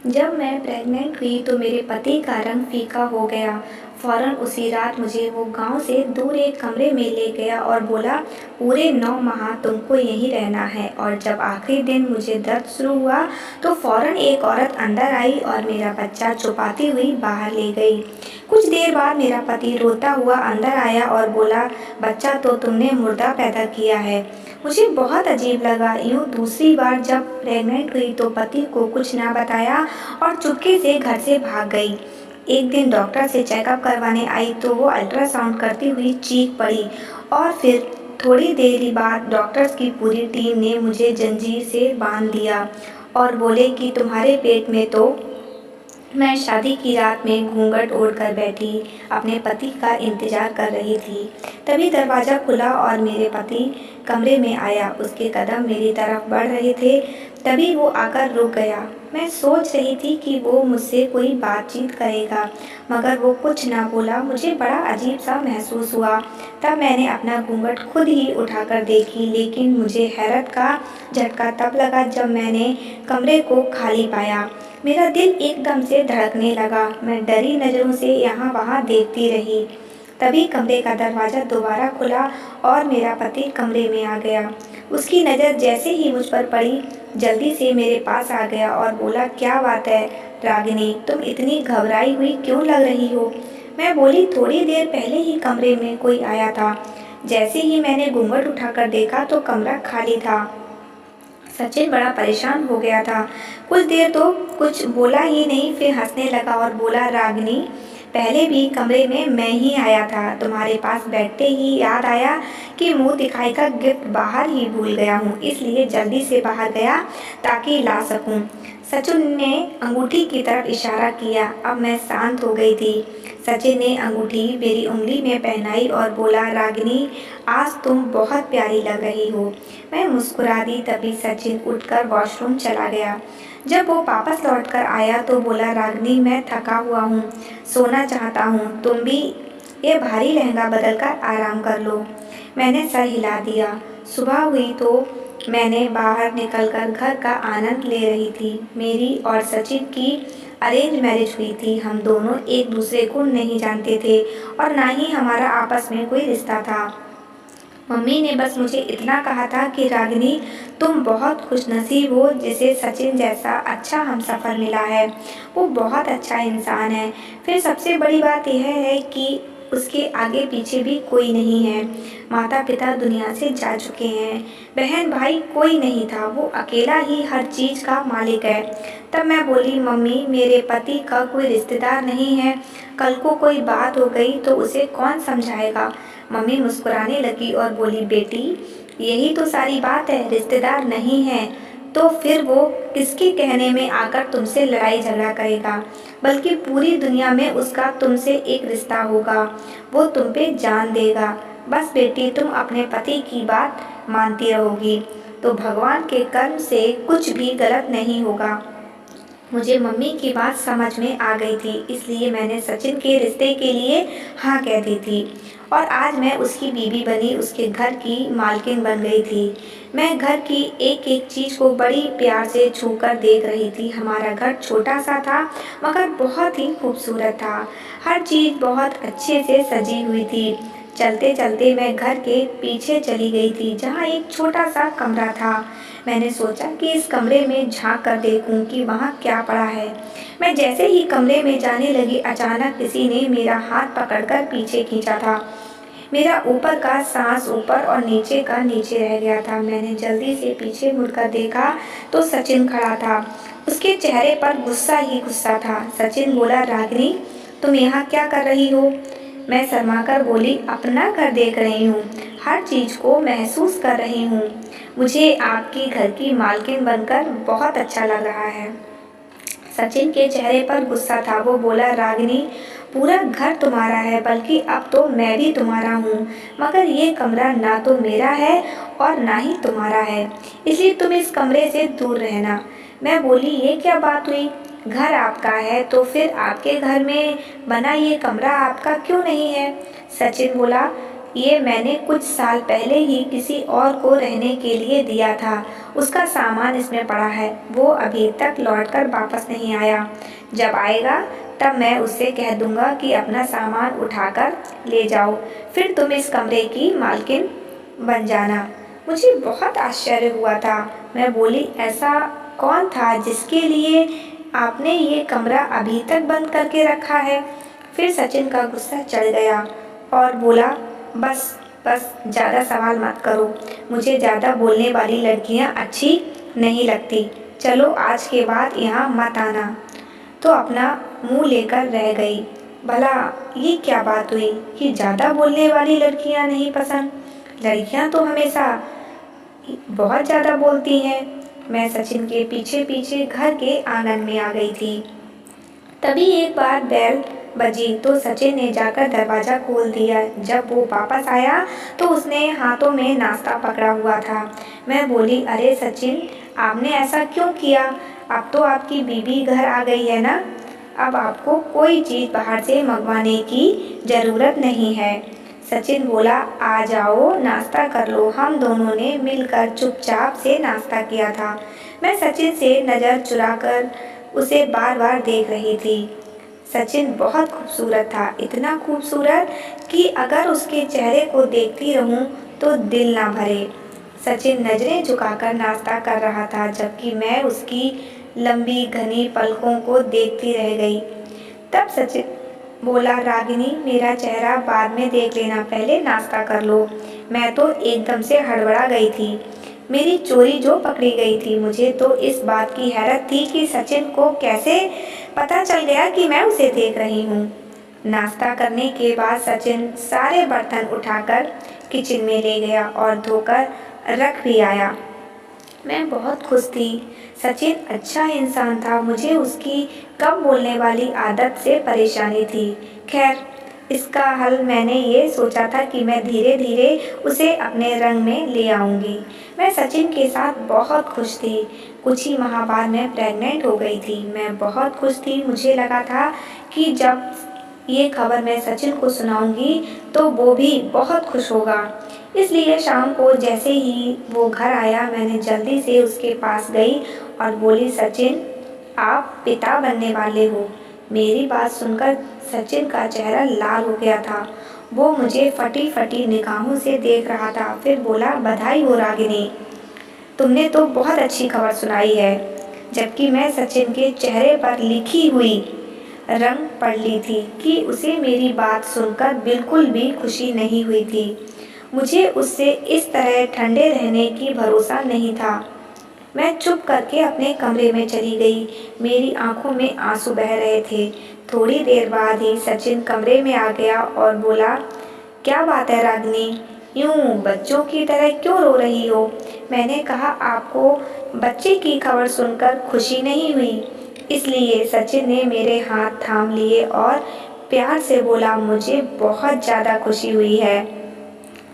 जब मैं प्रेग्नेंट हुई तो मेरे पति का रंग फीका हो गया। फ़ौरन उसी रात मुझे वो गांव से दूर एक कमरे में ले गया और बोला, पूरे 9 माह तुमको यहीं रहना है। और जब आखिरी दिन मुझे दर्द शुरू हुआ तो फ़ौरन एक औरत अंदर आई और मेरा बच्चा छुपाती हुई बाहर ले गई। कुछ देर बाद मेरा पति रोता हुआ अंदर आया और बोला, बच्चा तो तुमने मुर्दा पैदा किया है। मुझे बहुत अजीब लगा। यूँ दूसरी बार जब प्रेग्नेंट हुई तो पति को कुछ ना बताया और चुपके से घर से भाग गई। एक दिन डॉक्टर से चेकअप करवाने आई तो वो अल्ट्रासाउंड करती हुई चीख पड़ी। और फिर थोड़ी देर बाद डॉक्टर्स की पूरी टीम ने मुझे जंजीर से बांध दिया और बोले कि तुम्हारे पेट में तो। मैं शादी की रात में घूंघट ओढ़कर बैठी अपने पति का इंतजार कर रही थी। तभी दरवाज़ा खुला और मेरे पति कमरे में आया। उसके कदम मेरी तरफ बढ़ रहे थे, तभी वो आकर रुक गया। मैं सोच रही थी कि वो मुझसे कोई बातचीत करेगा, मगर वो कुछ ना बोला। मुझे बड़ा अजीब सा महसूस हुआ। तब मैंने अपना घूंघट खुद ही उठाकर देखी, लेकिन मुझे हैरत का झटका तब लगा जब मैंने कमरे को खाली पाया। मेरा दिल एकदम से धड़कने लगा। मैं डरी नज़रों से यहाँ वहाँ देखती रही। तभी कमरे का दरवाज़ा दोबारा खुला और मेरा पति कमरे में आ गया। उसकी नज़र जैसे ही मुझ पर पड़ी, जल्दी से मेरे पास आ गया और बोला, क्या बात है रागिनी, तुम इतनी घबराई हुई क्यों लग रही हो? मैं बोली, थोड़ी देर पहले ही कमरे में कोई आया था। जैसे ही मैंने घूंघट उठाकर देखा तो कमरा खाली था। सचिन बड़ा परेशान हो गया था। कुछ देर तो कुछ बोला ही नहीं, फिर हंसने लगा और बोला, रागिनी, पहले भी कमरे में मैं ही आया था। तुम्हारे पास बैठते ही याद आया कि मुंह दिखाई का गिफ्ट बाहर ही भूल गया हूँ, इसलिए जल्दी से बाहर गया ताकि ला सकूँ। सचिन ने अंगूठी की तरफ इशारा किया। अब मैं शांत हो गई थी। सचिन ने अंगूठी मेरी उंगली में पहनाई और बोला, रागिनी, आज तुम बहुत प्यारी लग रही हो। मैं मुस्कुरा दी। तभी सचिन उठकर वॉशरूम चला गया। जब वो वापस लौटकर आया तो बोला, रागिनी, मैं थका हुआ हूँ, सोना चाहता हूँ। तुम भी ये भारी लहंगा बदलकर आराम कर लो। मैंने सर हिला दिया। सुबह हुई तो मैंने बाहर निकलकर घर का आनंद ले रही थी। मेरी और सचिन की अरेंज मैरिज हुई थी। हम दोनों एक दूसरे को नहीं जानते थे और ना ही हमारा आपस में कोई रिश्ता था। मम्मी ने बस मुझे इतना कहा था कि रागिनी, तुम बहुत खुशनसीब हो जिसे सचिन जैसा अच्छा हमसफ़र मिला है। वो बहुत अच्छा इंसान है। फिर सबसे बड़ी बात यह है कि उसके आगे पीछे भी कोई नहीं है। माता पिता दुनिया से जा चुके हैं। बहन भाई कोई नहीं था। वो अकेला ही हर चीज़ का मालिक है। तब मैं बोली, मम्मी, मेरे पति का कोई रिश्तेदार नहीं है। कल को कोई बात हो गई तो उसे कौन समझाएगा? मम्मी मुस्कुराने लगी और बोली, बेटी, यही तो सारी बात है, रिश्तेदार नहीं है तो फिर वो किसके कहने में आकर तुमसे लड़ाई झगड़ा करेगा? बल्कि पूरी दुनिया में उसका तुमसे एक रिश्ता होगा। वो तुम पे जान देगा। बस बेटी, तुम अपने पति की बात मानती रहोगी तो भगवान के कर्म से कुछ भी गलत नहीं होगा। मुझे मम्मी की बात समझ में आ गई थी, इसलिए मैंने सचिन के रिश्ते के लिए हाँ कह दी थी और आज मैं उसकी बीवी बनी, उसके घर की मालकिन बन गई थी। मैं घर की एक एक चीज़ को बड़ी प्यार से छूकर देख रही थी। हमारा घर छोटा सा था मगर बहुत ही खूबसूरत था। हर चीज़ बहुत अच्छे से सजी हुई थी। चलते चलते मैं घर के पीछे चली गई थी जहाँ एक छोटा सा कमरा था। मैंने सोचा कि इस कमरे में झांक कर देखूं कि वहाँ क्या पड़ा है। मैं जैसे ही कमरे में जाने लगी, अचानक किसी ने मेरा हाथ पकड़कर पीछे खींचा था। मेरा ऊपर का सांस ऊपर और नीचे का नीचे रह गया था। मैंने जल्दी से पीछे मुड़कर देखा तो सचिन खड़ा था। उसके चेहरे पर गुस्सा ही गुस्सा था। सचिन बोला, रागिनी, तुम यहाँ क्या कर रही हो? मैं शर्माकर बोली, अपना घर देख रही हूँ, हर चीज़ को महसूस कर रही हूँ। मुझे आपकी घर की मालकिन बनकर बहुत अच्छा लग रहा है। सचिन के चेहरे पर गुस्सा था। वो बोला, रागिनी, पूरा घर तुम्हारा है, बल्कि अब तो मैं भी तुम्हारा हूँ, मगर ये कमरा ना तो मेरा है और ना ही तुम्हारा है, इसलिए तुम इस कमरे से दूर रहना। मैं बोली, ये क्या बात हुई? घर आपका है तो फिर आपके घर में बना ये कमरा आपका क्यों नहीं है? सचिन बोला, ये मैंने कुछ साल पहले ही किसी और को रहने के लिए दिया था। उसका सामान इसमें पड़ा है। वो अभी तक लौटकर वापस नहीं आया। जब आएगा तब मैं उससे कह दूंगा कि अपना सामान उठाकर ले जाओ, फिर तुम इस कमरे की मालकिन बन जाना। मुझे बहुत आश्चर्य हुआ था। मैं बोली, ऐसा कौन था जिसके लिए आपने ये कमरा अभी तक बंद करके रखा है? फिर सचिन का गुस्सा चढ़ गया और बोला, बस बस ज़्यादा सवाल मत करो। मुझे ज़्यादा बोलने वाली लड़कियां अच्छी नहीं लगती। चलो आज के बाद यहाँ मत आना। तो अपना मुंह लेकर रह गई। भला ये क्या बात हुई कि ज़्यादा बोलने वाली लड़कियां नहीं पसंद? लड़कियां तो हमेशा बहुत ज़्यादा बोलती हैं। मैं सचिन के पीछे पीछे घर के आंगन में आ गई थी। तभी एक बार बेल बजी तो सचिन ने जाकर दरवाज़ा खोल दिया। जब वो वापस आया तो उसने हाथों में नाश्ता पकड़ा हुआ था। मैं बोली, अरे सचिन, आपने ऐसा क्यों किया? अब तो आपकी बीबी घर आ गई है ना। अब आपको कोई चीज़ बाहर से मंगवाने की ज़रूरत नहीं है। सचिन बोला, आ जाओ नाश्ता कर लो। हम दोनों ने मिलकर चुपचाप से नाश्ता किया था। मैं सचिन से नज़र चुराकर उसे बार बार देख रही थी। सचिन बहुत खूबसूरत था, इतना खूबसूरत कि अगर उसके चेहरे को देखती रहूं तो दिल ना भरे। सचिन नज़रें झुकाकर नाश्ता कर रहा था, जबकि मैं उसकी लंबी घनी पलकों को देखती रह गई। तब सचिन बोला, रागिनी, मेरा चेहरा बाद में देख लेना, पहले नाश्ता कर लो। मैं तो एकदम से हड़बड़ा गई थी। मेरी चोरी जो पकड़ी गई थी। मुझे तो इस बात की हैरत थी कि सचिन को कैसे पता चल गया कि मैं उसे देख रही हूँ। नाश्ता करने के बाद सचिन सारे बर्तन उठाकर किचन में ले गया और धोकर रख भी आया। मैं बहुत खुश थी। सचिन अच्छा इंसान था। मुझे उसकी कम बोलने वाली आदत से परेशानी थी। खैर, इसका हल मैंने ये सोचा था कि मैं धीरे धीरे उसे अपने रंग में ले आऊँगी। मैं सचिन के साथ बहुत खुश थी। कुछ ही माह बाद मैं प्रेग्नेंट हो गई थी। मैं बहुत खुश थी। मुझे लगा था कि जब ये खबर मैं सचिन को सुनाऊंगी तो वो भी बहुत खुश होगा। इसलिए शाम को जैसे ही वो घर आया, मैंने जल्दी से उसके पास गई और बोली, सचिन, आप पिता बनने वाले हो। मेरी बात सुनकर सचिन का चेहरा लाल हो गया था। वो मुझे फटी फटी निगाहों से देख रहा था। फिर बोला, बधाई हो रागिनी, तुमने तो बहुत अच्छी खबर सुनाई है। जबकि मैं सचिन के चेहरे पर लिखी हुई रंग पढ़ ली थी कि उसे मेरी बात सुनकर बिल्कुल भी खुशी नहीं हुई थी। मुझे उससे इस तरह ठंडे रहने की भरोसा नहीं था। मैं चुप करके अपने कमरे में चली गई। मेरी आंखों में आंसू बह रहे थे। थोड़ी देर बाद ही सचिन कमरे में आ गया और बोला, क्या बात है रागिनी, यूं बच्चों की तरह क्यों रो रही हो? मैंने कहा, आपको बच्चे की खबर सुनकर खुशी नहीं हुई? इसलिए सचिन ने मेरे हाथ थाम लिए और प्यार से बोला, मुझे बहुत ज़्यादा खुशी हुई है,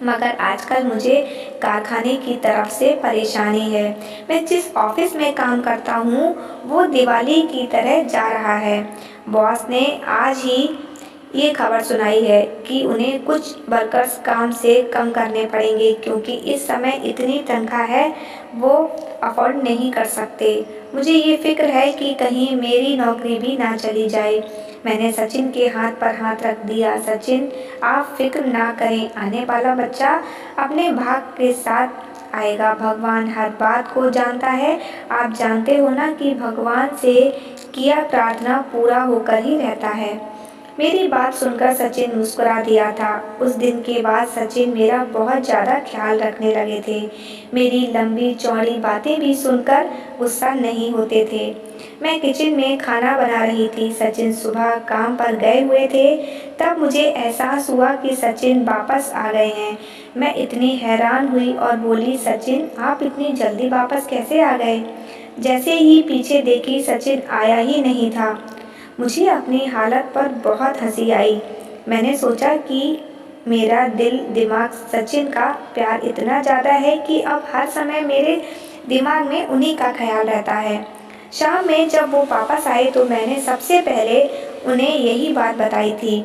मगर आजकल मुझे कारखाने की तरफ से परेशानी है। मैं जिस ऑफिस में काम करता हूँ वो दिवाली की तरह जा रहा है। बॉस ने आज ही ये खबर सुनाई है कि उन्हें कुछ वर्कर्स काम से कम करने पड़ेंगे, क्योंकि इस समय इतनी तनख्वाह है वो अफोर्ड नहीं कर सकते। मुझे ये फिक्र है कि कहीं मेरी नौकरी भी ना चली जाए। मैंने सचिन के हाथ पर हाथ रख दिया। सचिन, आप फिक्र ना करें, आने वाला बच्चा अपने भाग के साथ आएगा। भगवान हर बात को जानता है। आप जानते हो ना कि भगवान से किया प्रार्थना पूरा होकर ही रहता है। मेरी बात सुनकर सचिन मुस्कुरा दिया था। उस दिन के बाद सचिन मेरा बहुत ज़्यादा ख्याल रखने लगे थे। मेरी लंबी चौड़ी बातें भी सुनकर गुस्सा नहीं होते थे। मैं किचन में खाना बना रही थी। सचिन सुबह काम पर गए हुए थे। तब मुझे एहसास हुआ कि सचिन वापस आ गए हैं। मैं इतनी हैरान हुई और बोली, सचिन, आप इतनी जल्दी वापस कैसे आ गए? जैसे ही पीछे देखी, सचिन आया ही नहीं था। मुझे अपनी हालत पर बहुत हंसी आई। मैंने सोचा कि मेरा दिल दिमाग सचिन का प्यार इतना ज़्यादा है कि अब हर समय मेरे दिमाग में उन्हीं का ख्याल रहता है। शाम में जब वो वापस आए तो मैंने सबसे पहले उन्हें यही बात बताई थी।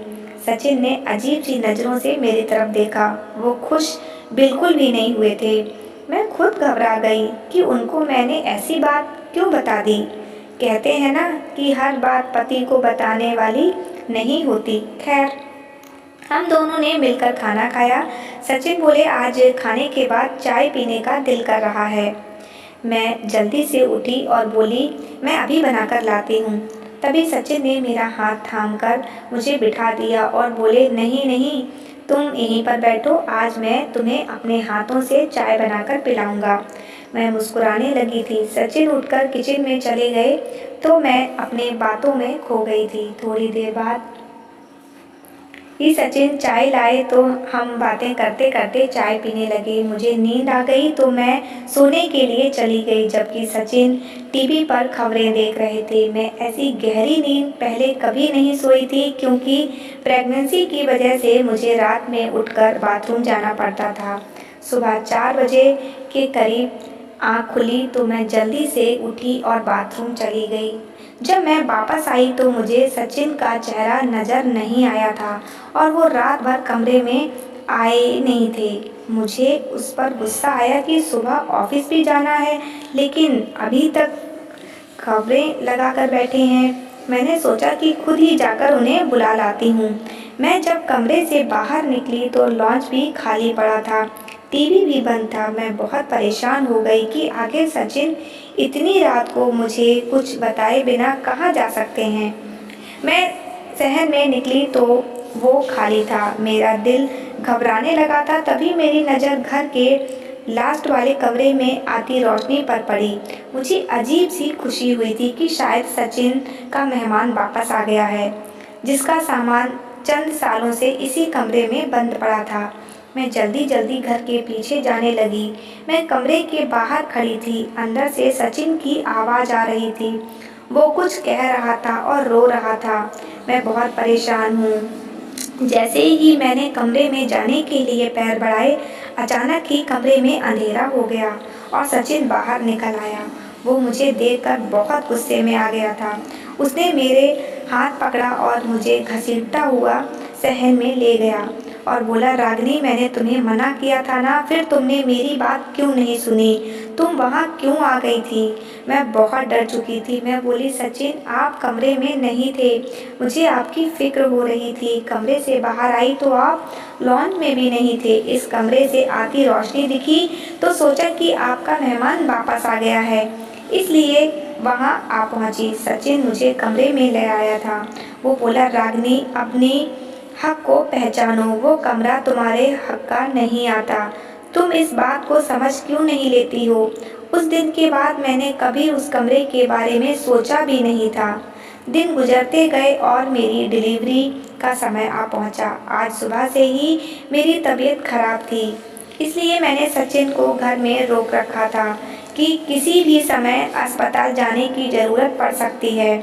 सचिन ने अजीब सी नज़रों से मेरी तरफ देखा। वो खुश बिल्कुल भी नहीं हुए थे। मैं खुद घबरा गई कि उनको मैंने ऐसी बात क्यों बता दी। कहते हैं ना कि हर बात पति को बताने वाली नहीं होती। खैर, हम दोनों ने मिलकर खाना खाया। सचिन बोले, आज खाने के बाद चाय पीने का दिल कर रहा है। मैं जल्दी से उठी और बोली, मैं अभी बनाकर लाती हूँ। तभी सचिन ने मेरा हाथ थामकर मुझे बिठा दिया और बोले, नहीं नहीं, तुम यहीं पर बैठो, आज मैं तुम्हें अपने हाथों से चाय बनाकर पिलाऊंगा। मैं मुस्कुराने लगी थी। सचिन उठकर किचन में चले गए तो मैं अपने बातों में खो गई थी। थोड़ी देर बाद ही सचिन चाय लाए तो हम बातें करते करते चाय पीने लगे। मुझे नींद आ गई तो मैं सोने के लिए चली गई, जबकि सचिन टीवी पर खबरें देख रहे थे। मैं ऐसी गहरी नींद पहले कभी नहीं सोई थी, क्योंकि प्रेगनेंसी की वजह से मुझे रात में उठकर बाथरूम जाना पड़ता था। सुबह 4 बजे के करीब आँख खुली तो मैं जल्दी से उठी और बाथरूम चली गई। जब मैं वापस आई तो मुझे सचिन का चेहरा नज़र नहीं आया था और वो रात भर कमरे में आए नहीं थे। मुझे उस पर गुस्सा आया कि सुबह ऑफिस भी जाना है, लेकिन अभी तक खबरें लगा कर बैठे हैं। मैंने सोचा कि खुद ही जाकर उन्हें बुला लाती हूँ। मैं जब कमरे से बाहर निकली तो लॉन्च भी खाली पड़ा था, टीवी भी बंद था। मैं बहुत परेशान हो गई कि आखिर सचिन इतनी रात को मुझे कुछ बताए बिना कहाँ जा सकते हैं। मैं शहर में निकली तो वो खाली था। मेरा दिल घबराने लगा था। तभी मेरी नज़र घर के लास्ट वाले कमरे में आती रोशनी पर पड़ी। मुझे अजीब सी खुशी हुई थी कि शायद सचिन का मेहमान वापस आ गया है, जिसका सामान चंद सालों से इसी कमरे में बंद पड़ा था। मैं जल्दी जल्दी घर के पीछे जाने लगी। मैं कमरे के बाहर खड़ी थी। अंदर से सचिन की आवाज़ आ रही थी। वो कुछ कह रहा था और रो रहा था। मैं बहुत परेशान हूँ। जैसे ही मैंने कमरे में जाने के लिए पैर बढ़ाए, अचानक ही कमरे में अंधेरा हो गया और सचिन बाहर निकल आया। वो मुझे देखकर बहुत गुस्से में आ गया था। उसने मेरे हाथ पकड़ा और मुझे घसीटता हुआ शहर में ले गया और बोला, रागिनी, मैंने तुम्हें मना किया था ना, फिर तुमने मेरी बात क्यों नहीं सुनी? तुम वहाँ क्यों आ गई थी? मैं बहुत डर चुकी थी। मैं बोली, सचिन, आप कमरे में नहीं थे, मुझे आपकी फिक्र हो रही थी। कमरे से बाहर आई तो आप लॉन्च में भी नहीं थे। इस कमरे से आती रोशनी दिखी तो सोचा कि आपका मेहमान वापस आ गया है, इसलिए वहाँ आ पहुँची। सचिन मुझे कमरे में ले आया था। वो बोला, रागिनी, अपनी हक को पहचानो, वो कमरा तुम्हारे हक का नहीं आता। तुम इस बात को समझ क्यों नहीं लेती हो? उस दिन के बाद मैंने कभी उस कमरे के बारे में सोचा भी नहीं था। दिन गुजरते गए और मेरी डिलीवरी का समय आ पहुंचा। आज सुबह से ही मेरी तबीयत खराब थी, इसलिए मैंने सचिन को घर में रोक रखा था कि किसी भी समय अस्पताल जाने की ज़रूरत पड़ सकती है।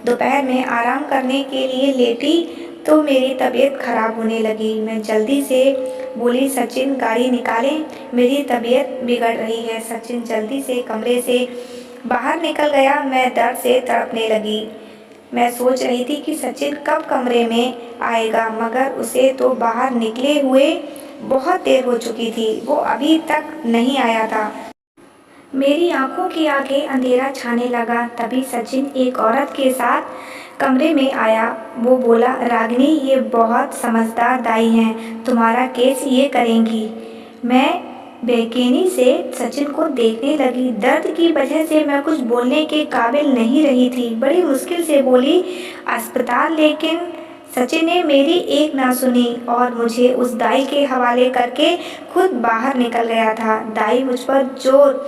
दोपहर में आराम करने के लिए लेटी तो मेरी तबीयत खराब होने लगी। मैं जल्दी से बोली, सचिन, गाड़ी निकालें, मेरी तबीयत बिगड़ रही है। सचिन जल्दी से कमरे से बाहर निकल गया। मैं दर्द से तड़पने लगी। मैं सोच रही थी कि सचिन कब कमरे में आएगा, मगर उसे तो बाहर निकले हुए बहुत देर हो चुकी थी। वो अभी तक नहीं आया था। मेरी आंखों के आगे अंधेरा छाने लगा। तभी सचिन एक औरत के साथ कमरे में आया। वो बोला, रागिनी, ये बहुत समझदार दाई हैं, तुम्हारा केस ये करेंगी। मैं बेचैनी से सचिन को देखने लगी। दर्द की वजह से मैं कुछ बोलने के काबिल नहीं रही थी। बड़ी मुश्किल से बोली, अस्पताल, लेकिन सचिन ने मेरी एक ना सुनी और मुझे उस दाई के हवाले करके खुद बाहर निकल गया था। दाई मुझ पर जोर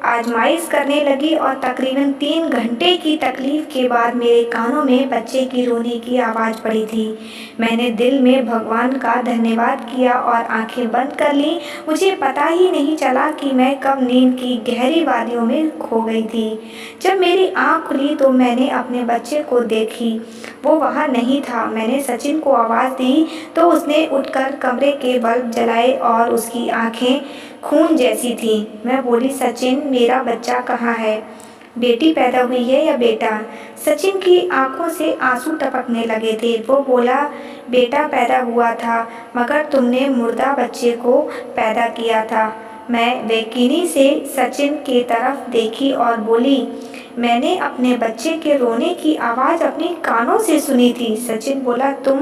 आजमाइश करने लगी और तकरीबन 3 घंटे की तकलीफ के बाद मेरे कानों में बच्चे की रोने की आवाज़ पड़ी थी। मैंने दिल में भगवान का धन्यवाद किया और आंखें बंद कर ली। मुझे पता ही नहीं चला कि मैं कब नींद की गहरी वादियों में खो गई थी। जब मेरी आँख खुली तो मैंने अपने बच्चे को देखी। वो वहाँ नहीं था। मैंने सचिन को आवाज़ दी तो उसने उठकर कमरे के बल्ब जलाए और उसकी आंखें खून जैसी थी। मैं बोली, सचिन, मेरा बच्चा कहाँ है? बेटी पैदा हुई है या बेटा? सचिन की आंखों से आंसू टपकने लगे थे। वो बोला, बेटा पैदा हुआ था, मगर तुमने मुर्दा बच्चे को पैदा किया था। मैं बेयकीनी से सचिन की तरफ देखी और बोली, मैंने अपने बच्चे के रोने की आवाज़ अपने कानों से सुनी थी। सचिन बोला, तुम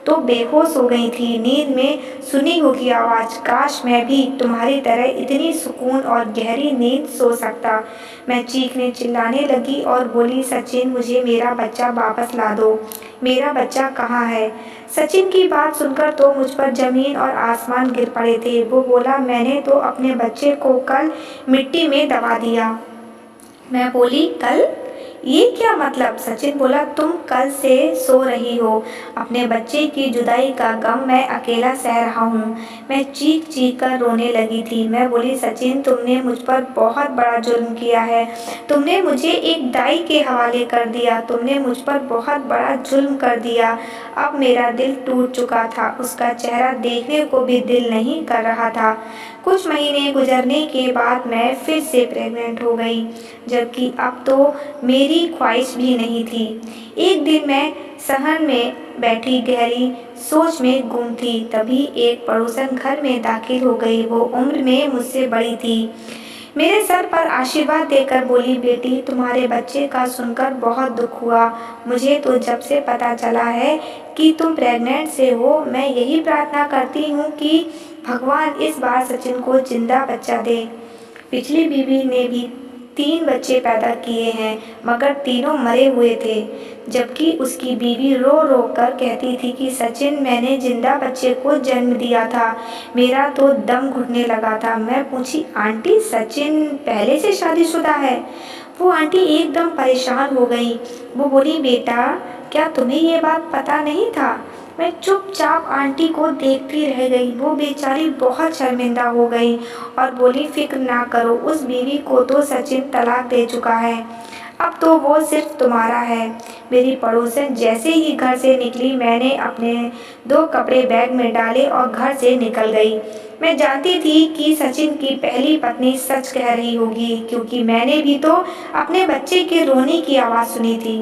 तो बेहोश हो गई थी, नींद में सुनी होगी आवाज़। काश मैं भी तुम्हारी तरह इतनी सुकून और गहरी नींद सो सकता। मैं चीखने चिल्लाने लगी और बोली, सचिन, मुझे मेरा बच्चा वापस ला दो। मेरा बच्चा कहाँ है? सचिन की बात सुनकर तो मुझ पर ज़मीन और आसमान गिर पड़े थे। वो बोला, मैंने तो अपने बच्चे को कल मिट्टी में दबा दिया। मैं बोली, कल? ये क्या मतलब? सचिन बोला, तुम कल से सो रही हो। अपने बच्चे की जुदाई का गम मैं अकेला सह रहा हूँ। मैं चीख चीख कर रोने लगी थी। मैं बोली, सचिन, तुमने मुझ पर बहुत बड़ा जुल्म किया है। तुमने मुझे एक दाई के हवाले कर दिया। तुमने मुझ पर बहुत बड़ा जुल्म कर दिया। अब मेरा दिल टूट चुका था। उसका चेहरा देखने को भी दिल नहीं कर रहा था। कुछ महीने गुजरने के बाद मैं फिर से प्रेग्नेंट हो गई, जबकि अब तो मेरी ख्वाहिश भी नहीं थी। एक दिन मैं सहन में बैठी गहरी सोच में गुम थी, तभी एक पड़ोसन घर में दाखिल हो गई। वो उम्र में मुझसे बड़ी थी। मेरे सर पर आशीर्वाद देकर बोली, बेटी, तुम्हारे बच्चे का सुनकर बहुत दुख हुआ। मुझे तो जब से पता चला है कि तुम प्रेग्नेंट से हो, मैं यही प्रार्थना करती हूँ कि भगवान इस बार सचिन को जिंदा बच्चा दे। पिछली बीवी ने भी 3 बच्चे पैदा किए हैं, मगर तीनों मरे हुए थे। जबकि उसकी बीवी रो रो कर कहती थी कि सचिन, मैंने जिंदा बच्चे को जन्म दिया था। मेरा तो दम घुटने लगा था। मैं पूछी, आंटी, सचिन पहले से शादीशुदा है? वो आंटी एकदम परेशान हो गई। वो बोली, बेटा, क्या तुम्हें ये बात पता नहीं था? मैं चुपचाप आंटी को देखती रह गई। वो बेचारी बहुत शर्मिंदा हो गई और बोली, फिक्र ना करो, उस बीवी को तो सचिन तलाक दे चुका है। अब तो वो सिर्फ तुम्हारा है। मेरी पड़ोसन जैसे ही घर से निकली, मैंने अपने 2 कपड़े बैग में डाले और घर से निकल गई। मैं जानती थी कि सचिन की पहली पत्नी सच कह रही होगी, क्योंकि मैंने भी तो अपने बच्चे के रोने की आवाज़ सुनी थी।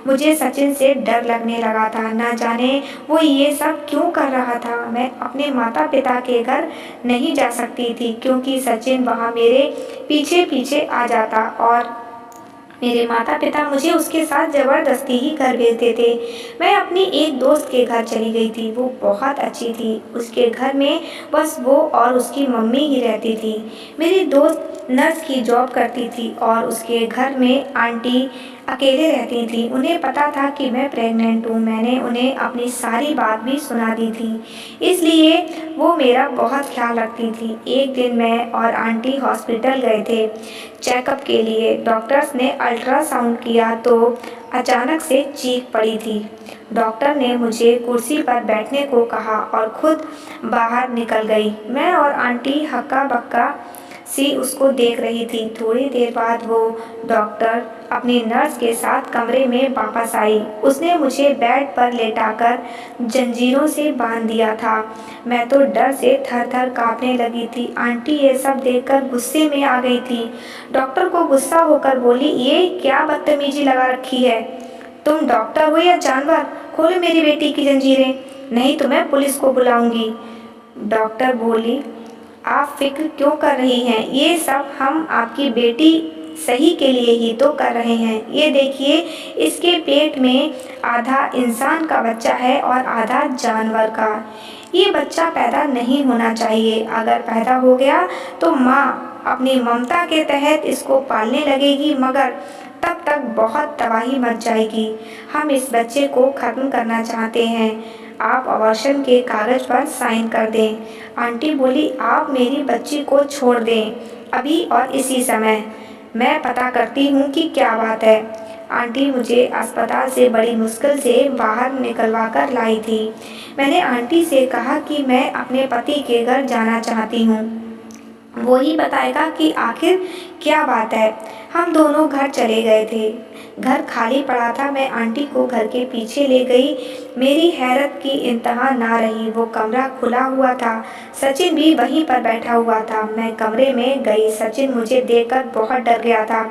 मुझे सचिन से डर लगने लगा था। ना जाने वो ये सब क्यों कर रहा था। मैं अपने माता पिता के घर नहीं जा सकती थी, क्योंकि सचिन वहाँ मेरे पीछे पीछे आ जाता और मेरे माता पिता मुझे उसके साथ ज़बरदस्ती ही घर भेजते थे। मैं अपनी एक दोस्त के घर चली गई थी। वो बहुत अच्छी थी। उसके घर में बस वो और उसकी मम्मी ही रहती थी। मेरी दोस्त नर्स की जॉब करती थी और उसके घर में आंटी अकेले रहती थी। उन्हें पता था कि मैं प्रेग्नेंट हूँ। मैंने उन्हें अपनी सारी बात भी सुना दी थी, इसलिए वो मेरा बहुत ख्याल रखती थी। एक दिन मैं और आंटी हॉस्पिटल गए थे चेकअप के लिए। डॉक्टर्स ने अल्ट्रासाउंड किया तो अचानक से चीख पड़ी थी। डॉक्टर ने मुझे कुर्सी पर बैठने को कहा और खुद बाहर निकल गई। मैं और आंटी हक्का बक्का सी उसको देख रही थी। थोड़ी देर बाद वो डॉक्टर अपनी नर्स के साथ कमरे में वापस आई। उसने मुझे बेड पर लेटाकर जंजीरों से बांध दिया था। मैं तो डर से थर थर काँपने लगी थी। आंटी ये सब देखकर गुस्से में आ गई थी। डॉक्टर को गुस्सा होकर बोली, ये क्या बदतमीजी लगा रखी है? तुम डॉक्टर हो या जानवर? खोलो मेरी बेटी की जंजीरें, नहीं तो मैं पुलिस को बुलाऊंगी। डॉक्टर बोली, आप फिक्र क्यों कर रही हैं? ये सब हम आपकी बेटी सही के लिए ही तो कर रहे हैं। ये देखिए, इसके पेट में आधा इंसान का बच्चा है और आधा जानवर का। ये बच्चा पैदा नहीं होना चाहिए। अगर पैदा हो गया तो माँ अपनी ममता के तहत इसको पालने लगेगी, मगर तब तक बहुत तबाही मच जाएगी। हम इस बच्चे को ख़त्म करना चाहते हैं। आप अबॉर्शन के कागज़ पर साइन कर दें। आंटी बोली, आप मेरी बच्ची को छोड़ दें, अभी और इसी समय। मैं पता करती हूँ कि क्या बात है। आंटी मुझे अस्पताल से बड़ी मुश्किल से बाहर निकलवा कर लाई थी। मैंने आंटी से कहा कि मैं अपने पति के घर जाना चाहती हूँ। वो ही बताएगा कि आखिर क्या बात है। हम दोनों घर चले गए थे। घर खाली पड़ा था। मैं आंटी को घर के पीछे ले गई। मेरी हैरत की इंतहा ना रही। वो कमरा खुला हुआ था। सचिन भी वहीं पर बैठा हुआ था। मैं कमरे में गई। सचिन मुझे देखकर बहुत डर गया था।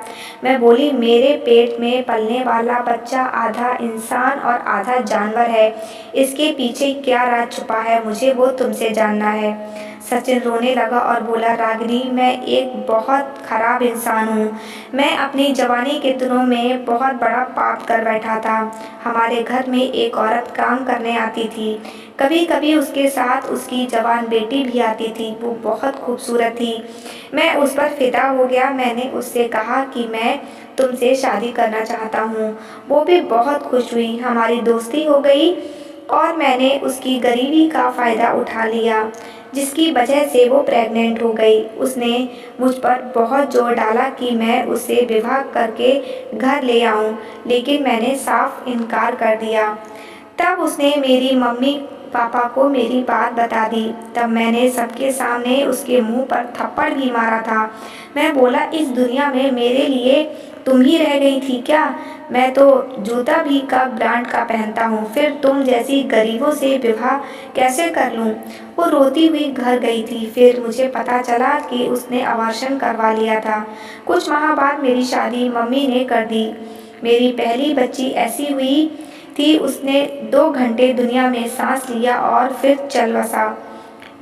मैं बोली, मेरे पेट में पलने वाला बच्चा आधा इंसान और आधा जानवर है। इसके पीछे क्या राज छुपा है, मुझे वो तुमसे जानना है। सचिन रोने लगा और बोला, रागिनी, मैं एक बहुत खराब इंसान हूँ। मैं अपनी जवानी के दिनों में बहुत बड़ा पाप कर बैठा था। हमारे घर में एक औरत काम करने आती थी। कभी कभी उसके साथ उसकी जवान बेटी भी आती थी। वो बहुत खूबसूरत थी। मैं उस पर फिदा हो गया। मैंने उससे कहा कि मैं तुमसे शादी करना चाहता हूँ। वो भी बहुत खुश हुई। हमारी दोस्ती हो गई और मैंने उसकी गरीबी का फ़ायदा उठा लिया, जिसकी वजह से वो प्रेग्नेंट हो गई। उसने मुझ पर बहुत जोर डाला कि मैं उसे विवाह करके घर ले आऊं, लेकिन मैंने साफ इनकार कर दिया। तब उसने मेरी मम्मी पापा को मेरी बात बता दी। तब मैंने सबके सामने उसके मुंह पर थप्पड़ भी मारा था। मैं बोला, इस दुनिया में मेरे लिए तुम ही रह गई थी क्या? मैं तो जूता भी कब ब्रांड का पहनता हूँ, फिर तुम जैसी गरीबों से विवाह कैसे कर लूँ? वो रोती हुई घर गई थी। फिर मुझे पता चला कि उसने अबॉर्शन करवा लिया था। कुछ माह बाद मेरी शादी मम्मी ने कर दी। मेरी पहली बच्ची ऐसी हुई थी, उसने 2 घंटे दुनिया में सांस लिया और फिर चल बसा।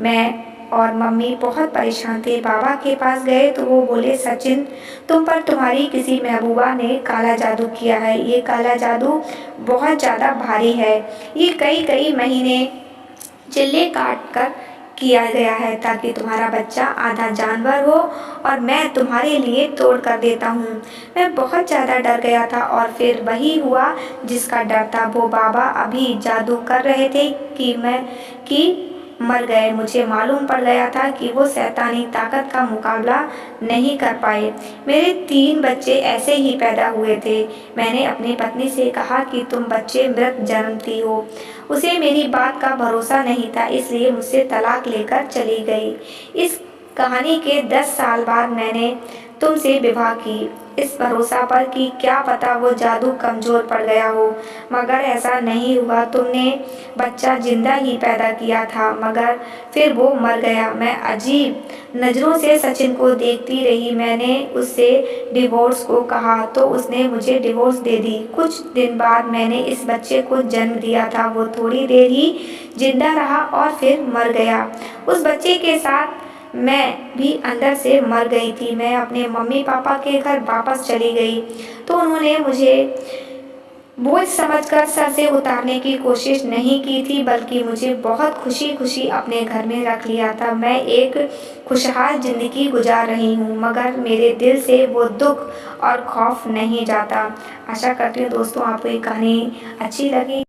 मैं और मम्मी बहुत परेशान थे। बाबा के पास गए तो वो बोले, सचिन, तुम पर तुम्हारी किसी महबूबा ने काला जादू किया है। ये काला जादू बहुत ज़्यादा भारी है। ये कई कई महीने चिल्ले काट कर किया गया है, ताकि तुम्हारा बच्चा आधा जानवर हो और मैं तुम्हारे लिए तोड़ कर देता हूँ। मैं बहुत ज़्यादा डर गया था और फिर वही हुआ जिसका डर था। वो बाबा अभी जादू कर रहे थे कि मर गए। मुझे मालूम पड़ गया था कि वो शैतानी ताकत का मुकाबला नहीं कर पाए। मेरे 3 बच्चे ऐसे ही पैदा हुए थे। मैंने अपनी पत्नी से कहा कि तुम बच्चे मृत जन्मती हो। उसे मेरी बात का भरोसा नहीं था, इसलिए मुझसे तलाक लेकर चली गई। इस कहानी के 10 साल बाद मैंने तुमसे विवाह की, इस भरोसा पर कि क्या पता वो जादू कमज़ोर पड़ गया हो, मगर ऐसा नहीं हुआ। तुमने बच्चा जिंदा ही पैदा किया था, मगर फिर वो मर गया। मैं अजीब नज़रों से सचिन को देखती रही। मैंने उससे डिवोर्स को कहा तो उसने मुझे डिवोर्स दे दी। कुछ दिन बाद मैंने इस बच्चे को जन्म दिया था। वो थोड़ी देर ही जिंदा रहा और फिर मर गया। उस बच्चे के साथ मैं भी अंदर से मर गई थी। मैं अपने मम्मी पापा के घर वापस चली गई तो उन्होंने मुझे बोझ समझकर सर से उतारने की कोशिश नहीं की थी, बल्कि मुझे बहुत खुशी खुशी अपने घर में रख लिया था। मैं एक खुशहाल ज़िंदगी गुजार रही हूँ, मगर मेरे दिल से वो दुख और खौफ नहीं जाता। आशा करती हूँ दोस्तों आपको ये कहानी अच्छी लगी।